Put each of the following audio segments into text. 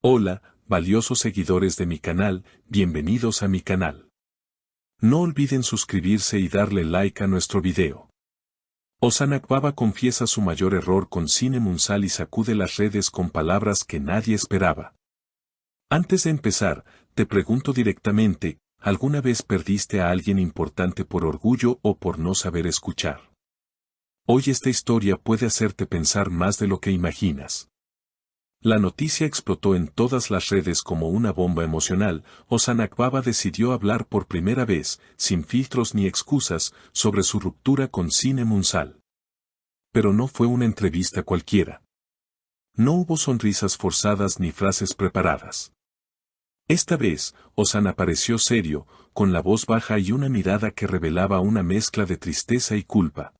Hola, valiosos seguidores de mi canal, bienvenidos a mi canal. No olviden suscribirse y darle like a nuestro video. Ozan Akbaba confiesa su mayor error con Sinem Unsal y sacude las redes con palabras que nadie esperaba. Antes de empezar, te pregunto directamente, ¿alguna vez perdiste a alguien importante por orgullo o por no saber escuchar? Hoy esta historia puede hacerte pensar más de lo que imaginas. La noticia explotó en todas las redes como una bomba emocional. Ozan Akbaba decidió hablar por primera vez, sin filtros ni excusas, sobre su ruptura con Sinem Unsal. Pero no fue una entrevista cualquiera. No hubo sonrisas forzadas ni frases preparadas. Esta vez, Ozan apareció serio, con la voz baja y una mirada que revelaba una mezcla de tristeza y culpa.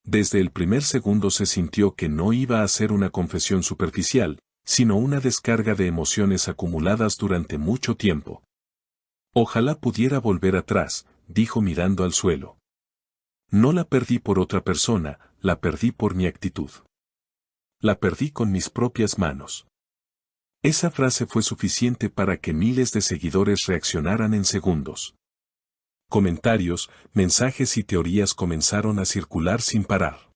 Desde el primer segundo se sintió que no iba a ser una confesión superficial, sino una descarga de emociones acumuladas durante mucho tiempo. Ojalá pudiera volver atrás, dijo mirando al suelo. No la perdí por otra persona, la perdí por mi actitud. La perdí con mis propias manos. Esa frase fue suficiente para que miles de seguidores reaccionaran en segundos. Comentarios, mensajes y teorías comenzaron a circular sin parar.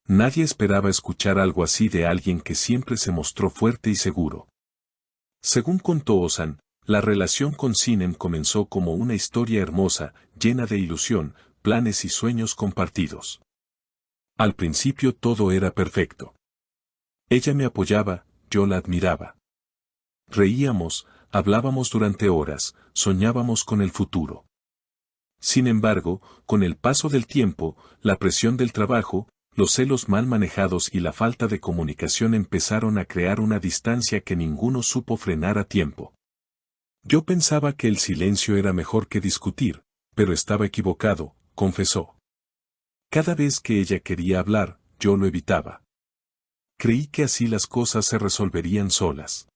Nadie esperaba escuchar algo así de alguien que siempre se mostró fuerte y seguro. Según contó Ozan, la relación con Sinem comenzó como una historia hermosa, llena de ilusión, planes y sueños compartidos. Al principio todo era perfecto. Ella me apoyaba, yo la admiraba. Reíamos, hablábamos durante horas, soñábamos con el futuro. Sin embargo, con el paso del tiempo, la presión del trabajo, los celos mal manejados y la falta de comunicación empezaron a crear una distancia que ninguno supo frenar a tiempo. Yo pensaba que el silencio era mejor que discutir, pero estaba equivocado, confesó. Cada vez que ella quería hablar, yo lo evitaba. Creí que así las cosas se resolverían solas.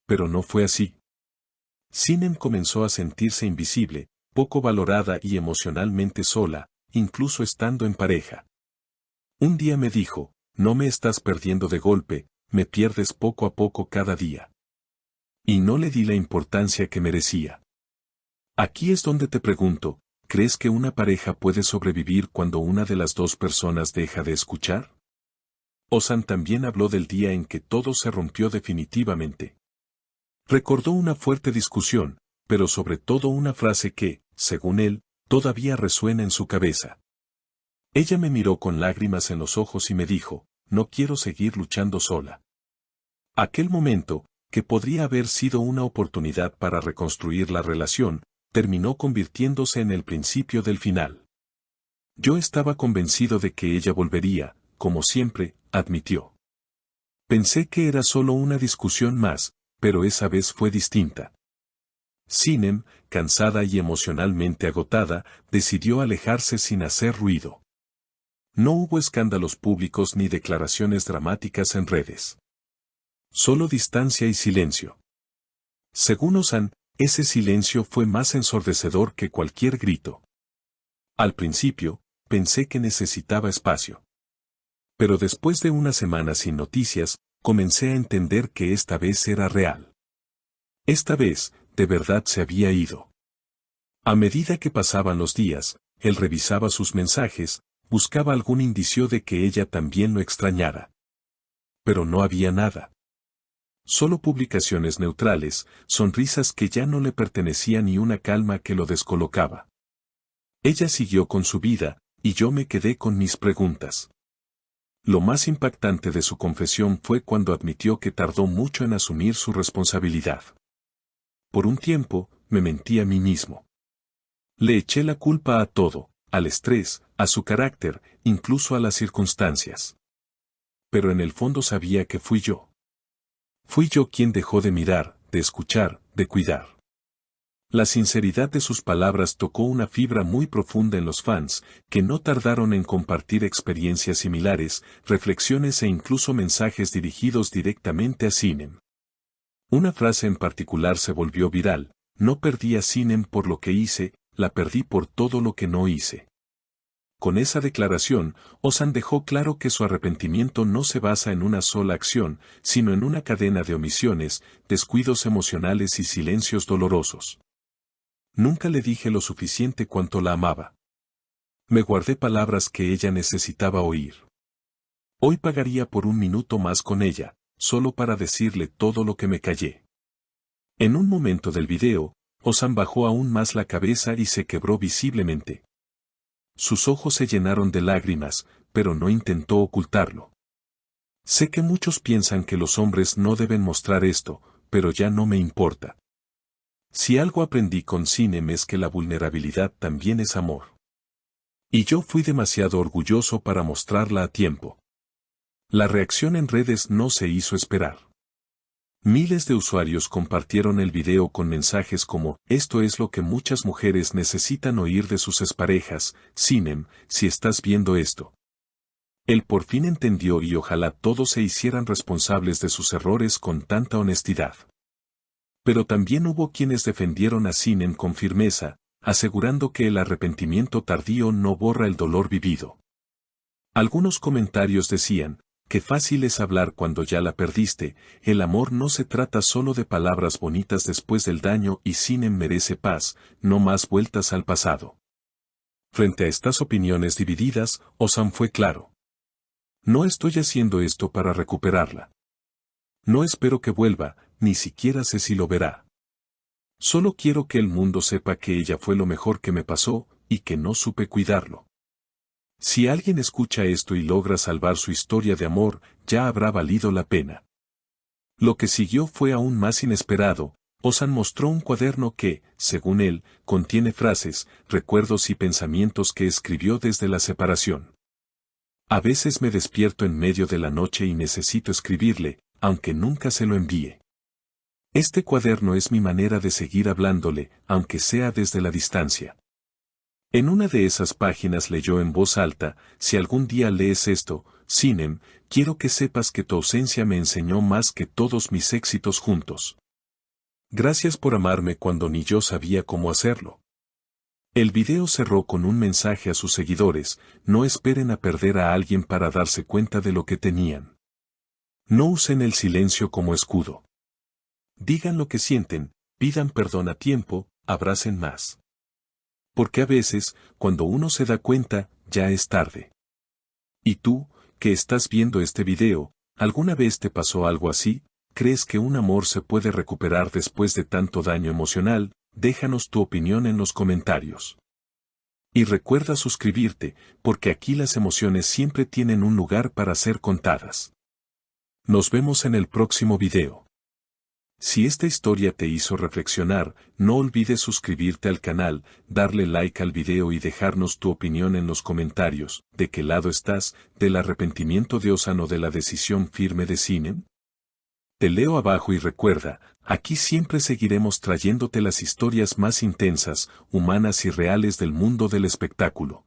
Pero no fue así. Sinem comenzó a sentirse invisible, poco valorada y emocionalmente sola, incluso estando en pareja. Un día me dijo, no me estás perdiendo de golpe, me pierdes poco a poco cada día. Y no le di la importancia que merecía. Aquí es donde te pregunto, ¿crees que una pareja puede sobrevivir cuando una de las dos personas deja de escuchar? Ozan también habló del día en que todo se rompió definitivamente. Recordó una fuerte discusión, pero sobre todo una frase que, según él, todavía resuena en su cabeza. Ella me miró con lágrimas en los ojos y me dijo, no quiero seguir luchando sola. Aquel momento, que podría haber sido una oportunidad para reconstruir la relación, terminó convirtiéndose en el principio del final. Yo estaba convencido de que ella volvería, como siempre, admitió. Pensé que era solo una discusión más, pero esa vez fue distinta. Sinem, cansada y emocionalmente agotada, decidió alejarse sin hacer ruido. No hubo escándalos públicos ni declaraciones dramáticas en redes. Solo distancia y silencio. Según Ozan, ese silencio fue más ensordecedor que cualquier grito. Al principio, pensé que necesitaba espacio. Pero después de una semana sin noticias, comencé a entender que esta vez era real. Esta vez, de verdad se había ido. A medida que pasaban los días, él revisaba sus mensajes, buscaba algún indicio de que ella también lo extrañara. Pero no había nada. Solo publicaciones neutrales, sonrisas que ya no le pertenecían y una calma que lo descolocaba. Ella siguió con su vida, y yo me quedé con mis preguntas. Lo más impactante de su confesión fue cuando admitió que tardó mucho en asumir su responsabilidad. Por un tiempo, me mentí a mí mismo. Le eché la culpa a todo, al estrés, a su carácter, incluso a las circunstancias. Pero en el fondo sabía que fui yo. Fui yo quien dejó de mirar, de escuchar, de cuidar. La sinceridad de sus palabras tocó una fibra muy profunda en los fans, que no tardaron en compartir experiencias similares, reflexiones e incluso mensajes dirigidos directamente a Sinem. Una frase en particular se volvió viral, no perdí a Sinem por lo que hice, la perdí por todo lo que no hice. Con esa declaración, Ozan dejó claro que su arrepentimiento no se basa en una sola acción, sino en una cadena de omisiones, descuidos emocionales y silencios dolorosos. Nunca le dije lo suficiente cuanto la amaba. Me guardé palabras que ella necesitaba oír. Hoy pagaría por un minuto más con ella, solo para decirle todo lo que me callé. En un momento del video, Ozan bajó aún más la cabeza y se quebró visiblemente. Sus ojos se llenaron de lágrimas, pero no intentó ocultarlo. Sé que muchos piensan que los hombres no deben mostrar esto, pero ya no me importa. Si algo aprendí con Sinem es que la vulnerabilidad también es amor. Y yo fui demasiado orgulloso para mostrarla a tiempo. La reacción en redes no se hizo esperar. Miles de usuarios compartieron el video con mensajes como, esto es lo que muchas mujeres necesitan oír de sus exparejas, Sinem, si estás viendo esto. Él por fin entendió y ojalá todos se hicieran responsables de sus errores con tanta honestidad. Pero también hubo quienes defendieron a Sinem con firmeza, asegurando que el arrepentimiento tardío no borra el dolor vivido. Algunos comentarios decían, qué fácil es hablar cuando ya la perdiste, el amor no se trata solo de palabras bonitas después del daño y Sinem merece paz, no más vueltas al pasado. Frente a estas opiniones divididas, Ozan fue claro. No estoy haciendo esto para recuperarla. No espero que vuelva, ni siquiera sé si lo verá. Solo quiero que el mundo sepa que ella fue lo mejor que me pasó, y que no supe cuidarlo. Si alguien escucha esto y logra salvar su historia de amor, ya habrá valido la pena. Lo que siguió fue aún más inesperado. Ozan mostró un cuaderno que, según él, contiene frases, recuerdos y pensamientos que escribió desde la separación. A veces me despierto en medio de la noche y necesito escribirle, aunque nunca se lo envíe. Este cuaderno es mi manera de seguir hablándole, aunque sea desde la distancia. En una de esas páginas leyó en voz alta, si algún día lees esto, Sinem, quiero que sepas que tu ausencia me enseñó más que todos mis éxitos juntos. Gracias por amarme cuando ni yo sabía cómo hacerlo. El video cerró con un mensaje a sus seguidores, no esperen a perder a alguien para darse cuenta de lo que tenían. No usen el silencio como escudo. Digan lo que sienten, pidan perdón a tiempo, abracen más. Porque a veces, cuando uno se da cuenta, ya es tarde. ¿Y tú, que estás viendo este video, alguna vez te pasó algo así? ¿Crees que un amor se puede recuperar después de tanto daño emocional? Déjanos tu opinión en los comentarios. Y recuerda suscribirte, porque aquí las emociones siempre tienen un lugar para ser contadas. Nos vemos en el próximo video. Si esta historia te hizo reflexionar, no olvides suscribirte al canal, darle like al video y dejarnos tu opinión en los comentarios. ¿De qué lado estás, del arrepentimiento de Ozan o de la decisión firme de Sinem? Te leo abajo y recuerda, aquí siempre seguiremos trayéndote las historias más intensas, humanas y reales del mundo del espectáculo.